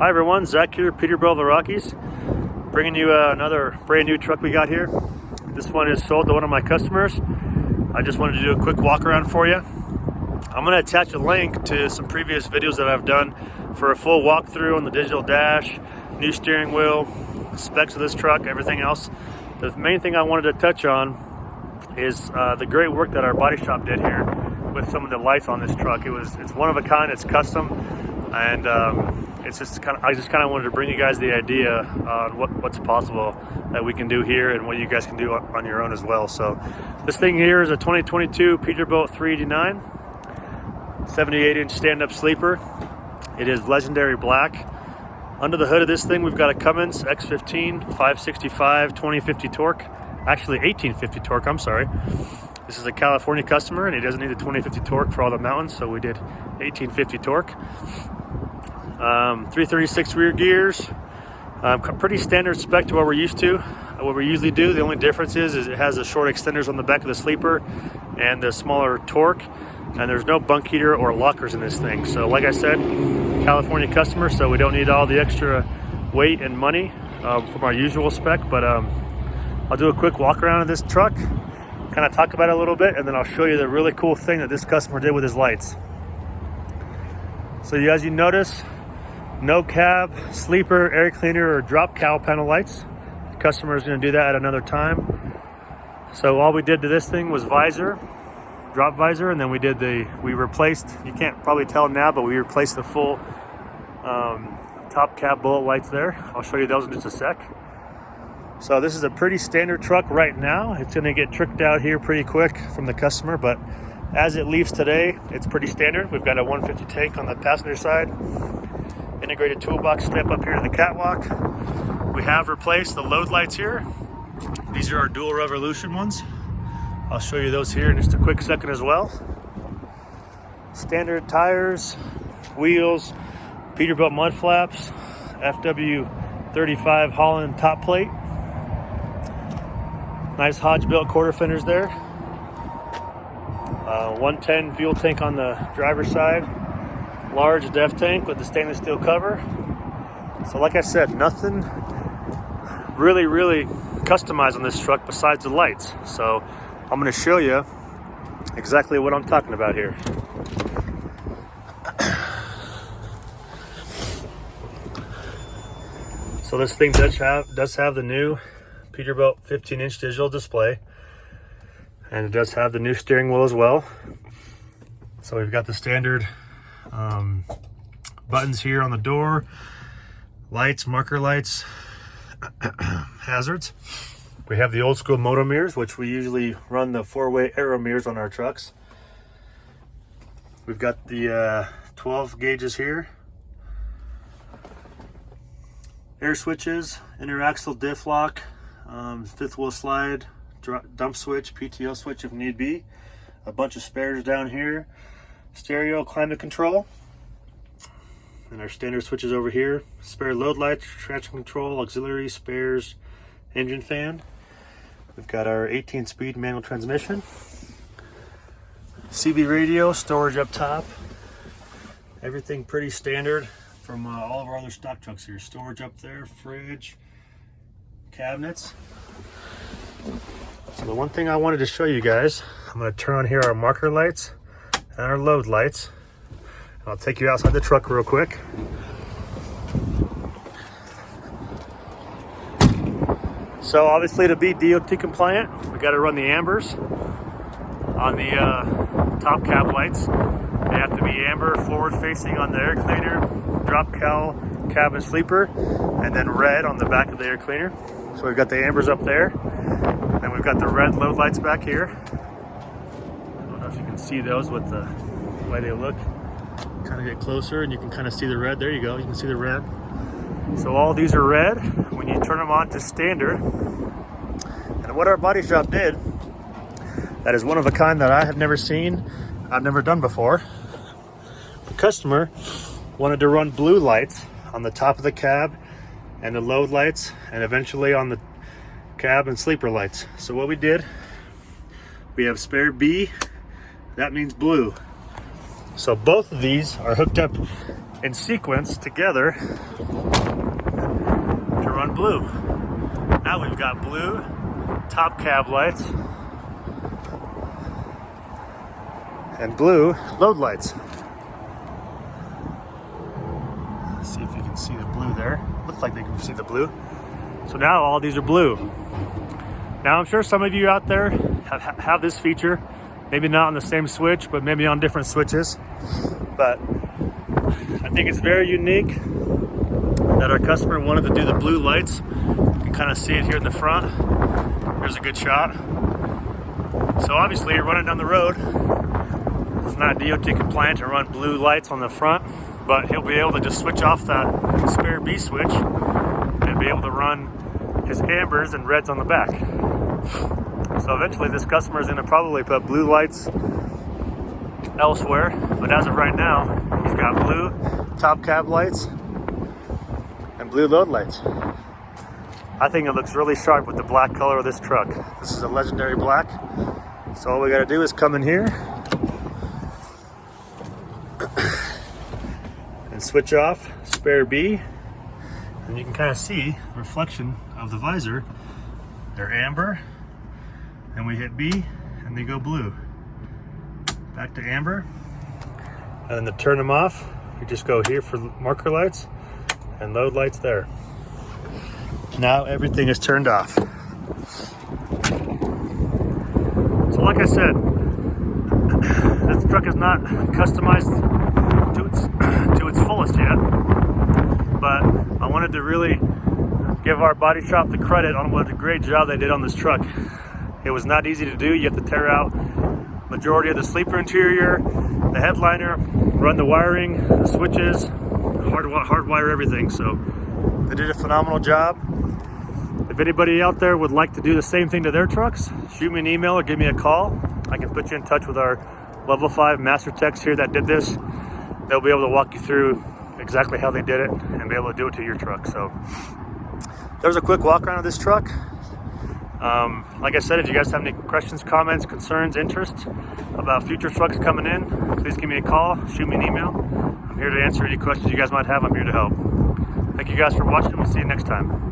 Hi everyone, Zach here, Peterbilt of the Rockies, bringing you another brand new truck we got here. This one is sold to one of my customers. I just wanted to do a quick walk around for you. I'm going to attach a link to some previous videos that I've done for a full walkthrough on the digital dash, new steering wheel, specs of this truck, everything else. The main thing I wanted to touch on is the great work that our body shop did here with some of the lights on this truck. It's one of a kind, it's custom, and I just kind of wanted to bring you guys the idea on what's possible that we can do here and what you guys can do on your own as well. So this thing here is a 2022 Peterbilt 389, 78-inch stand-up sleeper. It is legendary black. Under the hood of this thing, we've got a Cummins X15 565 2050 torque. Actually 1850 torque, I'm sorry. This is a California customer and he doesn't need the 2050 torque for all the mountains, so we did 1850 torque. 336 rear gears. Pretty standard spec to what we're used to. What we usually do, the only difference is it has the short extenders on the back of the sleeper and the smaller torque, and there's no bunk heater or lockers in this thing. So like I said, California customer, so we don't need all the extra weight and money from our usual spec, but I'll do a quick walk around of this truck, kind of talk about it a little bit, and then I'll show you the really cool thing that this customer did with his lights. So as you notice, no cab, sleeper, air cleaner, or drop cowl panel lights. The customer is going to do that at another time. So all we did to this thing was visor, drop visor, and then we replaced, you can't probably tell now, but we replaced the full top cab bullet lights there. I'll show you those in just a sec. So this is a pretty standard truck right now. It's going to get tricked out here pretty quick from the customer, but as it leaves today, it's pretty standard. We've got a 150 tank on the passenger side, integrated toolbox step up here to the catwalk. We have replaced the load lights here. These are our dual revolution ones. I'll show you those here in just a quick second as well. Standard tires, wheels, Peterbilt mud flaps, FW35 Holland top plate. Nice Hodge-built quarter fenders there. 110 fuel tank on the driver's side. Large def tank with the stainless steel cover. So like I said, nothing really customized on this truck besides the lights. So I'm going to show you exactly what I'm talking about here. So this thing does have the new Peterbilt 15-inch digital display, and it does have the new steering wheel as well. So we've got the standard buttons here on the door, lights, marker lights, hazards. We have the old school moto mirrors, which we usually run the 4-way aero mirrors on our trucks. We've got the 12 gauges here, air switches, interaxle diff lock, fifth wheel slide, dump switch, PTO switch if need be, a bunch of spares down here, stereo, climate control, and our standard switches over here, spare load lights, traction control, auxiliary, spares, engine fan. We've got our 18-speed manual transmission, CB radio, storage up top, everything pretty standard from all of our other stock trucks here. Storage up there, fridge, cabinets. So the one thing I wanted to show you guys, I'm going to turn on here our marker lights and our load lights. I'll take you outside the truck real quick. So obviously, to be DOT compliant, we got to run the ambers on the top cab lights. They have to be amber forward facing on the air cleaner, drop cowl, cabin sleeper, and then red on the back of the air cleaner. So we've got the ambers up there, and we've got the red load lights back here. I don't know if you can see those with the way they look. Kind of get closer and you can kind of see the red. There you go, you can see the red. So all these are red when you turn them on to standard. And what our body shop did, that is one of a kind that I have never seen, I've never done before. The customer wanted to run blue lights on the top of the cab and the load lights, and eventually on the cab and sleeper lights. So what we did, we have spare B, that means blue. So both of these are hooked up in sequence together to run blue. Now we've got blue top cab lights and blue load lights. Let's see if you can see the blue there. Looks like they can see the blue. So now all these are blue. Now I'm sure some of you out there have this feature, maybe not on the same switch, but maybe on different switches. But I think it's very unique that our customer wanted to do the blue lights. You can kind of see it here in the front. Here's a good shot. So obviously you're running down the road. It's not DOT compliant to run blue lights on the front, but he'll be able to just switch off that spare B switch and be able to run his ambers and reds on the back. So eventually this customer is going to probably put blue lights elsewhere, but as of right now, he's got blue top cab lights and blue load lights. I think it looks really sharp with the black color of this truck. This is a legendary black. So all we got to do is come in here and switch off spare B, and you can kind of see the reflection of the visor. They're amber, and we hit B and they go blue. Back to amber, and then to turn them off, you just go here for marker lights and load lights there. Now everything is turned off. So like I said, this truck is not customized to its fullest yet, but I wanted to really give our body shop the credit on what a great job they did on this truck. It was not easy to do. You have to tear out majority of the sleeper interior, the headliner, run the wiring, the switches, hardwire everything. So they did a phenomenal job. If anybody out there would like to do the same thing to their trucks, shoot me an email or give me a call. I can put you in touch with our level 5 master techs here that did this. They'll be able to walk you through exactly how they did it and be able to do it to your truck. So there's a quick walk around of this truck. Like I said, if you guys have any questions, comments, concerns, interests about future trucks coming in, please give me a call, shoot me an email. I'm here to answer any questions you guys might have. I'm here to help. Thank you guys for watching. We'll see you next time.